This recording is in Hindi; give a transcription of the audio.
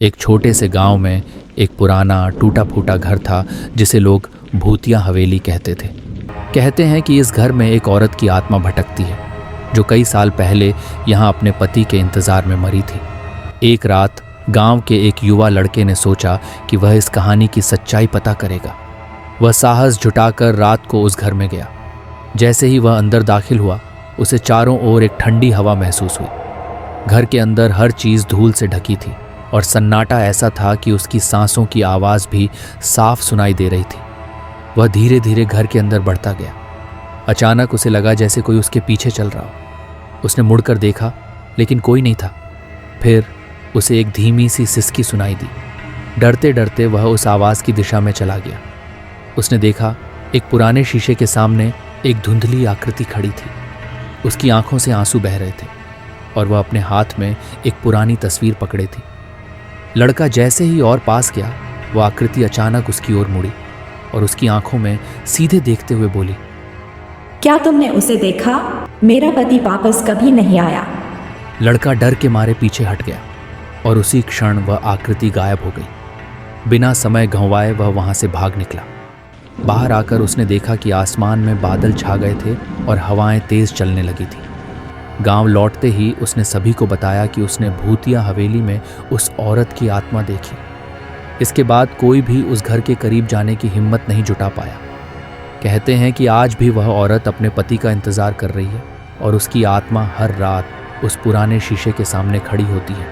एक छोटे से गांव में एक पुराना टूटा फूटा घर था जिसे लोग भूतिया हवेली कहते थे। कहते हैं कि इस घर में एक औरत की आत्मा भटकती है जो कई साल पहले यहाँ अपने पति के इंतजार में मरी थी। एक रात गांव के एक युवा लड़के ने सोचा कि वह इस कहानी की सच्चाई पता करेगा। वह साहस जुटाकर रात को उस घर में गया। जैसे ही वह अंदर दाखिल हुआ उसे चारों ओर एक ठंडी हवा महसूस हुई। घर के अंदर हर चीज़ धूल से ढकी थी और सन्नाटा ऐसा था कि उसकी सांसों की आवाज़ भी साफ सुनाई दे रही थी। वह धीरे धीरे घर के अंदर बढ़ता गया। अचानक उसे लगा जैसे कोई उसके पीछे चल रहा हो। उसने मुड़कर देखा लेकिन कोई नहीं था। फिर उसे एक धीमी सी सिसकी सुनाई दी। डरते डरते वह उस आवाज़ की दिशा में चला गया। उसने देखा एक पुराने शीशे के सामने एक धुंधली आकृति खड़ी थी। उसकी आंखों से आंसू बह रहे थे और वह अपने हाथ में एक पुरानी तस्वीर पकड़े थी। लड़का जैसे ही और पास गया वह आकृति अचानक उसकी ओर मुड़ी और उसकी आंखों में सीधे देखते हुए बोली, क्या तुमने उसे देखा? मेरा पति वापस कभी नहीं आया। लड़का डर के मारे पीछे हट गया और उसी क्षण वह आकृति गायब हो गई। बिना समय गंवाए वह वहां से भाग निकला। बाहर आकर उसने देखा कि आसमान में बादल छा गए थे और हवाएं तेज चलने लगी थी। गांव लौटते ही उसने सभी को बताया कि उसने भूतिया हवेली में उस औरत की आत्मा देखी। इसके बाद कोई भी उस घर के करीब जाने की हिम्मत नहीं जुटा पाया। कहते हैं कि आज भी वह औरत अपने पति का इंतजार कर रही है और उसकी आत्मा हर रात उस पुराने शीशे के सामने खड़ी होती है।